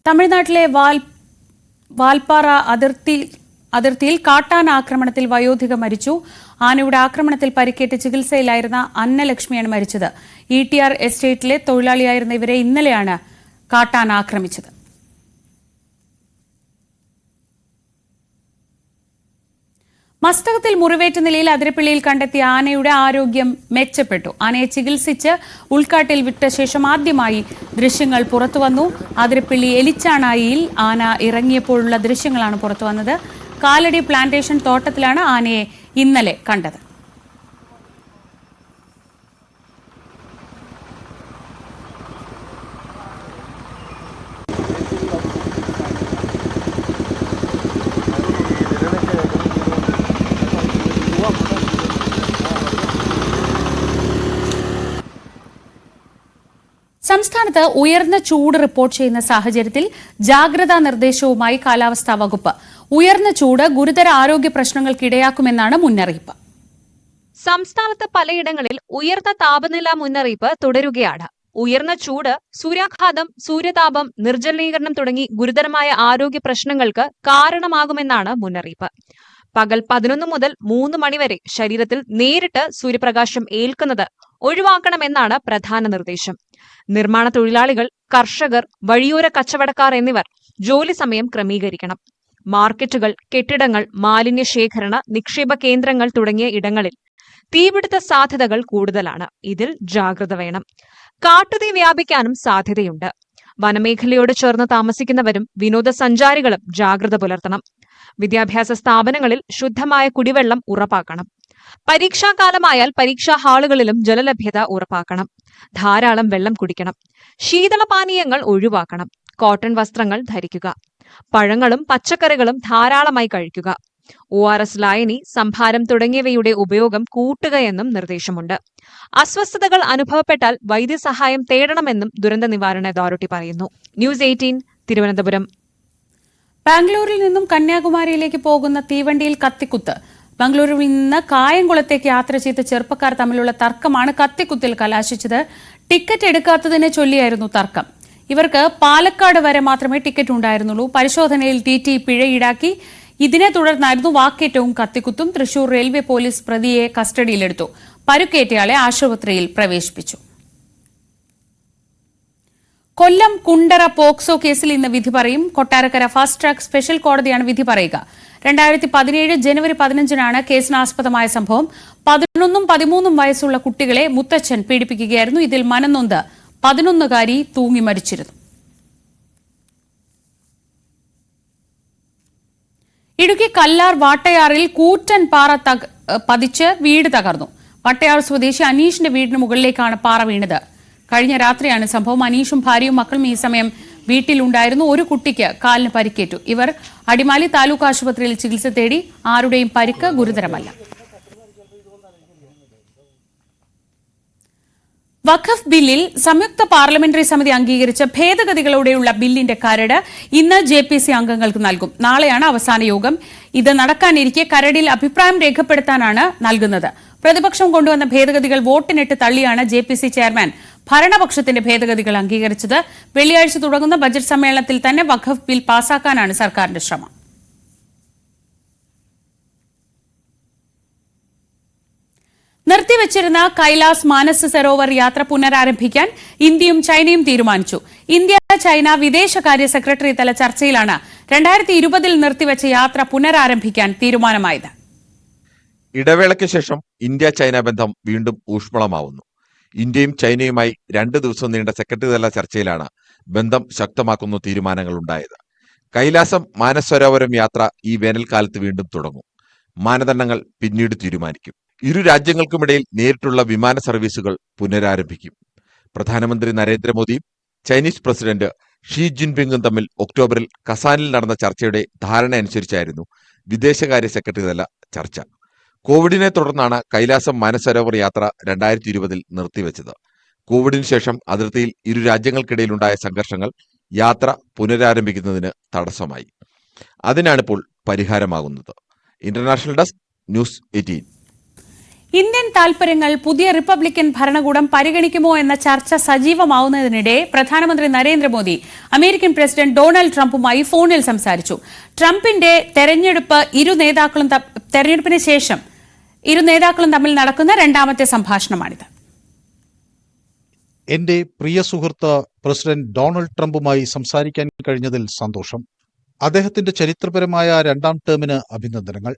തമിഴ്നാട്ടിലെ വാൽപ്പാറ അതിർത്തിയിൽ കാട്ടാന ആക്രമണത്തിൽ വയോധിക മരിച്ചു. ആനയുടെ ആക്രമണത്തിൽ പരിക്കേറ്റ് ചികിത്സയിലായിരുന്ന അന്നലക്ഷ്മിയാണ് മരിച്ചത്. ETR എസ്റ്റേറ്റിലെ തൊഴിലാളിയായിരുന്ന ഇവരെ ഇന്നലെയാണ് കാട്ടാന ആക്രമിച്ചത്. മസ്തകത്തിൽ മുറിവേറ്റ നിലയിൽ അതിരപ്പിള്ളിയിൽ കണ്ടെത്തിയ ആനയുടെ ആരോഗ്യം മെച്ചപ്പെട്ടു. ആനയെ ചികിത്സിച്ച് ഉൾക്കാട്ടിൽ വിട്ട ശേഷം ആദ്യമായി ദൃശ്യങ്ങൾ പുറത്തുവന്നു. അതിരപ്പിള്ളി എലിച്ചാണായിയിൽ ആന ഇറങ്ങിയപ്പോഴുള്ള ദൃശ്യങ്ങളാണ് പുറത്തുവന്നത്. കാലടി പ്ലാന്റേഷൻ തോട്ടത്തിലാണ് ആനയെ ഇന്നലെ കണ്ടത്. സംസ്ഥാനത്ത് ഉയർന്ന ചൂട് റിപ്പോർട്ട് ചെയ്യുന്ന സാഹചര്യത്തിൽ ജാഗ്രതാ നിർദ്ദേശവുമായി കാലാവസ്ഥാ വകുപ്പ്. ഉയർന്ന ചൂട് ഗുരുതര ആരോഗ്യ പ്രശ്നങ്ങൾക്കിടയാക്കുമെന്നാണ് മുന്നറിയിപ്പ്. സംസ്ഥാനത്ത് പലയിടങ്ങളിൽ ഉയർന്ന താപനില മുന്നറിയിപ്പ് തുടരുകയാണ്. ഉയർന്ന ചൂട്, സൂര്യാഘാതം, സൂര്യതാപം, നിർജ്ജലീകരണം തുടങ്ങി ഗുരുതരമായ ആരോഗ്യ പ്രശ്നങ്ങൾക്ക് കാരണമാകുമെന്നാണ് മുന്നറിയിപ്പ്. പകൽ 11 മുതൽ 3 മണിവരെ ശരീരത്തിൽ നേരിട്ട് സൂര്യപ്രകാശം ഏൽക്കുന്നത് ഒഴിവാക്കണമെന്നാണ് പ്രധാന നിർദ്ദേശം. നിർമ്മാണ തൊഴിലാളികൾ, കർഷകർ, വഴിയോര കച്ചവടക്കാർ എന്നിവർ ജോലി സമയം ക്രമീകരിക്കണം. മാർക്കറ്റുകൾ, കെട്ടിടങ്ങൾ, മാലിന്യ ശേഖരണ, നിക്ഷേപ കേന്ദ്രങ്ങൾ തുടങ്ങിയ ഇടങ്ങളിൽ തീപിടുത്ത സാധ്യതകൾ കൂടുതലാണ്. ഇതിൽ ജാഗ്രത വേണം. കാട്ടുതീ വ്യാപിക്കാനും സാധ്യതയുണ്ട്. വനമേഖലയോട് ചേർന്ന് താമസിക്കുന്നവരും വിനോദസഞ്ചാരികളും ജാഗ്രത പുലർത്തണം. വിദ്യാഭ്യാസ സ്ഥാപനങ്ങളിൽ ശുദ്ധമായ കുടിവെള്ളം ഉറപ്പാക്കണം. പരീക്ഷാകാലമായാൽ പരീക്ഷാ ഹാളുകളിലും ജലലഭ്യത ഉറപ്പാക്കണം. ധാരാളം വെള്ളം കുടിക്കണം. ശീതളപാനീയങ്ങൾ ഒഴിവാക്കണം. കോട്ടൺ വസ്ത്രങ്ങൾ ധരിക്കുക. പഴങ്ങളും പച്ചക്കറികളും ധാരാളമായി കഴിക്കുക. ORS ലായനി, സംഭാരം തുടങ്ങിയവയുടെ ഉപയോഗം കൂട്ടുകയെന്നും നിർദ്ദേശമുണ്ട്. അസ്വസ്ഥതകൾ അനുഭവപ്പെട്ടാൽ വൈദ്യസഹായം തേടണമെന്നും ദുരന്ത നിവാരണ അതോറിറ്റി പറയുന്നു. ന്യൂസ് 18 തിരുവനന്തപുരം. ബാംഗ്ലൂരിൽ നിന്നും കന്യാകുമാരിയിലേക്ക് പോകുന്ന തീവണ്ടിയിൽ കത്തിക്കുത്ത്. ബംഗളൂരുവിൽ നിന്ന് കായംകുളത്തേക്ക് യാത്ര ചെയ്ത ചെറുപ്പക്കാർ തമ്മിലുള്ള തർക്കമാണ് കത്തിക്കുത്തിൽ കലാശിച്ചത്. ടിക്കറ്റ് എടുക്കാത്തതിനെ ചൊല്ലിയായിരുന്നു തർക്കം. ഇവർക്ക് പാലക്കാട് വരെ മാത്രമേ ടിക്കറ്റ് ഉണ്ടായിരുന്നുള്ളൂ. പരിശോധനയിൽ TT പിഴ ഈടാക്കി. ഇതിനെ തുടർന്നായിരുന്നു വാക്കേറ്റവും കത്തിക്കുത്തും. തൃശൂർ റെയിൽവേ പോലീസ് പ്രതിയെ കസ്റ്റഡിയിലെടുത്തു. പരുക്കേറ്റയാളെ ആശുപത്രിയിൽ പ്രവേശിപ്പിച്ചു. കൊല്ലം കുണ്ടറ പോക്സോ കേസിൽ ഇന്ന് വിധി പറയും. കൊട്ടാരക്കര ഫാസ്റ്റ് ട്രാക്ക് സ്പെഷ്യൽ കോടതിയാണ് വിധി പറയുക. 2017 ജനുവരി 15-നാണ് കേസിനാസ്പദമായ സംഭവം. 11ഉം 13ഉം വയസ്സുള്ള കുട്ടികളെ മുത്തച്ഛൻ പീഡിപ്പിക്കുകയായിരുന്നു. ഇതിൽ മനംനൊന്ത് 11-കാരി തൂങ്ങി മരിച്ചിരുന്നു. ഇടുക്കി കല്ലാർ വാട്ടയാറിൽ കൂറ്റൻ പാറ പതിച്ച് വീട് തകർന്നു. വാട്ടയാർ സ്വദേശി അനീഷിന്റെ വീടിന് മുകളിലേക്കാണ് പാറ വീണത്. കഴിഞ്ഞ രാത്രിയാണ് സംഭവം. അനീഷും ഭാര്യയും മക്കളും ഈ സമയം വീട്ടിലുണ്ടായിരുന്നു. ഒരു കുട്ടിക്ക് കാലിന് പരിക്കേറ്റു. ഇവർ അടിമാലി താലൂക്ക് ആശുപത്രിയിൽ ചികിത്സ തേടി. ആരുടെയും പരിക്ക് ഗുരുതരമല്ല. വഖഫ് ബില്ലിൽ സംയുക്ത പാർലമെന്ററി സമിതി അംഗീകരിച്ച ഭേദഗതികളോടെയുള്ള ബില്ലിന്റെ കരട് ഇന്ന് JPC അംഗങ്ങൾക്ക് നൽകും. നാളെയാണ് അവസാന യോഗം. ഇത് നടക്കാനിരിക്കെ കരടിൽ അഭിപ്രായം രേഖപ്പെടുത്താനാണ് നൽകുന്നത്. പ്രതിപക്ഷം കൊണ്ടുവന്ന ഭേദഗതികൾ വോട്ടിനിട്ട് തള്ളിയാണ് JPC ചെയർമാൻ ഭരണപക്ഷത്തിന്റെ ഭേദഗതികൾ അംഗീകരിച്ചത്. വെള്ളിയാഴ്ച തുടങ്ങുന്ന ബജറ്റ് സമ്മേളനത്തിൽ തന്നെ വഖഫ് ബിൽ പാസാക്കാനാണ് സർക്കാരിന്റെ ശ്രമം. നിർത്തിവച്ചിരുന്ന കൈലാസ് മാനസ് സരോവർ യാത്ര പുനരാരംഭിക്കാൻ ഇന്ത്യയും ചൈനയും തീരുമാനിച്ചു. ഇന്ത്യ ചൈന വിദേശകാര്യ സെക്രട്ടറി തല ചർച്ചയിലാണ് 2020-ൽ നിർത്തിവച്ച യാത്ര പുനരാരംഭിക്കാൻ തീരുമാനമായത്. ഇടവേളയ്ക്ക് ശേഷം ഇന്ത്യ ചൈന ബന്ധം വീണ്ടും ഊഷ്മളമാവുന്നു. ഇന്ത്യയും ചൈനയുമായി 2 ദിവസം നീണ്ട സെക്രട്ടറി തല ചർച്ചയിലാണ് ബന്ധം ശക്തമാക്കുന്ന തീരുമാനങ്ങളുണ്ടായത്. കൈലാസം മാനസ് സരോവരം യാത്ര ഈ വേനൽക്കാലത്ത് വീണ്ടും തുടങ്ങും. മാനദണ്ഡങ്ങൾ പിന്നീട് തീരുമാനിക്കും. ഇരു രാജ്യങ്ങൾക്കുമിടയിൽ നേരിട്ടുള്ള വിമാന സർവീസുകൾ പുനരാരംഭിക്കും. പ്രധാനമന്ത്രി നരേന്ദ്രമോദിയും ചൈനീസ് പ്രസിഡന്റ് ഷീ ജിൻപിങ്ങും തമ്മിൽ ഒക്ടോബറിൽ കസാനിൽ നടന്ന ചർച്ചയുടെ ധാരണ അനുസരിച്ചായിരുന്നു വിദേശകാര്യ സെക്രട്ടറി തല ചർച്ച. കോവിഡിനെ തുടർന്നാണ് കൈലാസം മാനസരോവർ യാത്ര 2020-ൽ നിർത്തിവെച്ചത്. കോവിഡിന് ശേഷം അതിർത്തിയിൽ ഇരു രാജ്യങ്ങൾക്കിടയിലുണ്ടായ സംഘർഷങ്ങൾ യാത്ര പുനരാരംഭിക്കുന്നതിന് തടസ്സമായി. അതിനാണിപ്പോൾ പരിഹാരമാകുന്നത്. International desk, news 18. ഇന്ത്യൻ താൽപര്യങ്ങൾ പുതിയ റിപ്പബ്ലിക്കൻ ഭരണകൂടം പരിഗണിക്കുമോ എന്ന ചർച്ച സജീവമാവുന്നതിനിടെ പ്രധാനമന്ത്രി നരേന്ദ്രമോദി അമേരിക്കൻ പ്രസിഡന്റ് ഡൊണാൾഡ് ട്രംപുമായി ഫോണിൽ സംസാരിച്ചു. ട്രംപിന്റെ തെരഞ്ഞെടുപ്പിന് ശേഷം ഇരു നേതാക്കളും തമ്മിൽ നടക്കുന്ന രണ്ടാമത്തെ സംഭാഷണമാണിത്. എന്റെ പ്രിയ സുഹൃത്ത് പ്രസിഡന്റ് ഡൊണാൾഡ് ട്രംപുമായി സംസാരിക്കാൻ കഴിഞ്ഞതിൽ സന്തോഷം. അദ്ദേഹത്തിന്റെ ചരിത്രപരമായ രണ്ടാം ടേമിന് അഭിനന്ദനങ്ങൾ.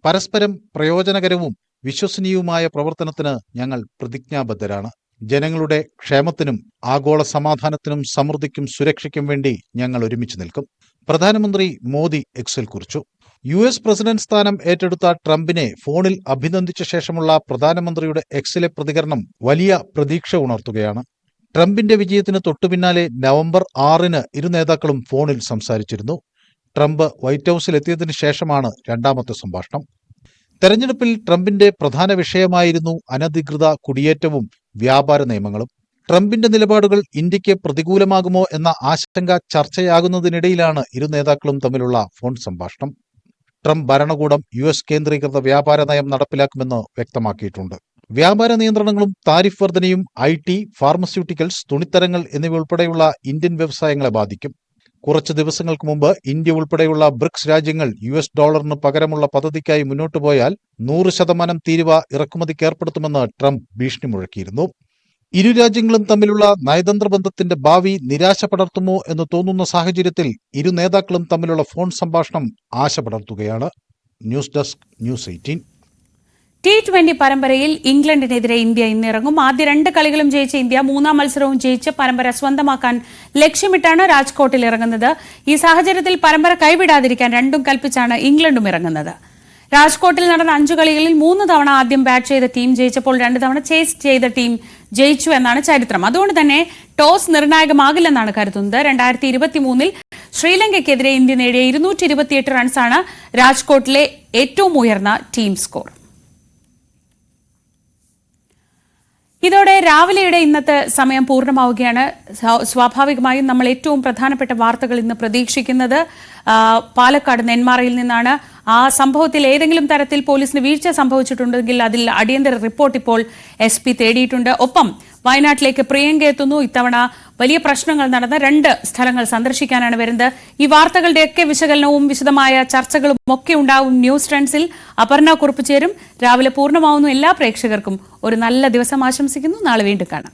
പരസ്പരം പ്രയോജനകരവും വിശ്വസനീയവുമായ പ്രവർത്തനത്തിന് ഞങ്ങൾ പ്രതിജ്ഞാബദ്ധരാണ്. ജനങ്ങളുടെ ക്ഷേമത്തിനും ആഗോള സമാധാനത്തിനും സമൃദ്ധിക്കും സുരക്ഷയ്ക്കും വേണ്ടി ഞങ്ങൾ ഒരുമിച്ച് നിൽക്കും. പ്രധാനമന്ത്രി മോദി എക്സിൽ കുറിച്ചു. US പ്രസിഡന്റ് സ്ഥാനം ഏറ്റെടുത്ത ട്രംപിനെ ഫോണിൽ അഭിനന്ദിച്ച ശേഷമുള്ള പ്രധാനമന്ത്രിയുടെ എക്സിലെ പ്രതികരണം വലിയ പ്രതീക്ഷ ഉണർത്തുകയാണ്. ട്രംപിന്റെ വിജയത്തിന് തൊട്ടുപിന്നാലെ നവംബർ 6-ന് ഇരു നേതാക്കളും ഫോണിൽ സംസാരിച്ചിരുന്നു. ട്രംപ് വൈറ്റ് ഹൌസിൽ എത്തിയതിനു ശേഷമാണ് രണ്ടാമത്തെ സംഭാഷണം. തെരഞ്ഞെടുപ്പിൽ ട്രംപിന്റെ പ്രധാന വിഷയമായിരുന്നു അനധികൃത കുടിയേറ്റവും വ്യാപാര നിയമങ്ങളും. ട്രംപിന്റെ നിലപാടുകൾ ഇന്ത്യക്ക് പ്രതികൂലമാകുമോ എന്ന ആശങ്ക ചർച്ചയാകുന്നതിനിടയിലാണ് ഇരു നേതാക്കളും തമ്മിലുള്ള ഫോൺ സംഭാഷണം. ട്രംപ് ഭരണകൂടം US കേന്ദ്രീകൃത വ്യാപാര നയം നടപ്പിലാക്കുമെന്ന് വ്യക്തമാക്കിയിട്ടുണ്ട്. വ്യാപാര നിയന്ത്രണങ്ങളും താരിഫ് വർധനയും IT, ഫാർമസ്യൂട്ടിക്കൽസ്, തുണിത്തരങ്ങൾ എന്നിവ ഉൾപ്പെടെയുള്ള ഇന്ത്യൻ വ്യവസായങ്ങളെ ബാധിക്കും. കുറച്ച് ദിവസങ്ങൾക്ക് മുമ്പ് ഇന്ത്യ ഉൾപ്പെടെയുള്ള ബ്രിക്സ് രാജ്യങ്ങൾ US ഡോളറിന് പകരമുള്ള പദ്ധതിക്കായി മുന്നോട്ടു പോയാൽ 100% തീരുവ ഇറക്കുമതിക്ക് ഏർപ്പെടുത്തുമെന്ന് ട്രംപ് ഭീഷണി മുഴക്കിയിരുന്നു. ഇരു രാജ്യങ്ങളും തമ്മിലുള്ള നയതന്ത്ര ബന്ധത്തിന്റെ ഭാവി നിരാശ പടർത്തുമോ എന്ന് തോന്നുന്ന സാഹചര്യത്തിൽ ഇരു നേതാക്കളും തമ്മിലുള്ള ഫോൺ സംഭാഷണം ആശ പടർത്തുകയാണ്. News desk, news 18. T20 പരമ്പരയിൽ ഇംഗ്ലണ്ടിനെതിരെ ഇന്ത്യ ഇന്നിറങ്ങും. ആദ്യ 2 കളികളും ജയിച്ച ഇന്ത്യ 3-ാം മത്സരവും ജയിച്ച് പരമ്പര സ്വന്തമാക്കാൻ ലക്ഷ്യമിട്ടാണ് രാജ്കോട്ടിൽ ഇറങ്ങുന്നത്. ഈ സാഹചര്യത്തിൽ പരമ്പര കൈവിടാതിരിക്കാൻ രണ്ടും കൽപ്പിച്ചാണ് ഇംഗ്ലണ്ടും ഇറങ്ങുന്നത്. രാജ്കോട്ടിൽ നടന്ന 5 കളികളിൽ 3 തവണ ആദ്യം ബാറ്റ് ചെയ്ത ടീം ജയിച്ചപ്പോൾ 2 തവണ ചേസ് ചെയ്ത ടീം ജയിച്ചു എന്നാണ് ചരിത്രം. അതുകൊണ്ട് തന്നെ ടോസ് നിർണായകമാകില്ലെന്നാണ് കരുതുന്നത്. 2023-ൽ ശ്രീലങ്കയ്ക്കെതിരെ ഇന്ത്യ നേടിയ 228 റൺസാണ് രാജ്കോട്ടിലെ ഏറ്റവും ഉയർന്ന ടീം സ്കോർ. ഇതോടെ രാവിലെയുടെ ഇന്നത്തെ സമയം പൂർണ്ണമാവുകയാണ്. സ്വാഭാവികമായും നമ്മൾ ഏറ്റവും പ്രധാനപ്പെട്ട വാർത്തകൾ ഇന്ന് പ്രതീക്ഷിക്കുന്നത് പാലക്കാട് നെന്മാറയിൽ നിന്നാണ്. ആ സംഭവത്തിൽ ഏതെങ്കിലും തരത്തിൽ പോലീസിന് വീഴ്ച സംഭവിച്ചിട്ടുണ്ടെങ്കിൽ അതിൽ അടിയന്തര റിപ്പോർട്ട് ഇപ്പോൾ SP തേടിയിട്ടുണ്ട്. ഒപ്പം വയനാട്ടിലേക്ക് പ്രിയങ്ക എത്തുന്നു. ഇത്തവണ വലിയ പ്രശ്നങ്ങൾ നടന്ന 2 സ്ഥലങ്ങൾ സന്ദർശിക്കാനാണ് വരുന്നത്. ഈ വാർത്തകളുടെയൊക്കെ വിശകലനവും വിശദമായ ചർച്ചകളും ഒക്കെ ഉണ്ടാവും ന്യൂസ് ട്രെൻഡ്സിൽ. അപർണ കുറുപ്പ് ചേരും. രാവിലെ പൂർണ്ണമാവുന്നു. എല്ലാ പ്രേക്ഷകർക്കും ഒരു നല്ല ദിവസം ആശംസിക്കുന്നു. നാളെ വീണ്ടും കാണാം.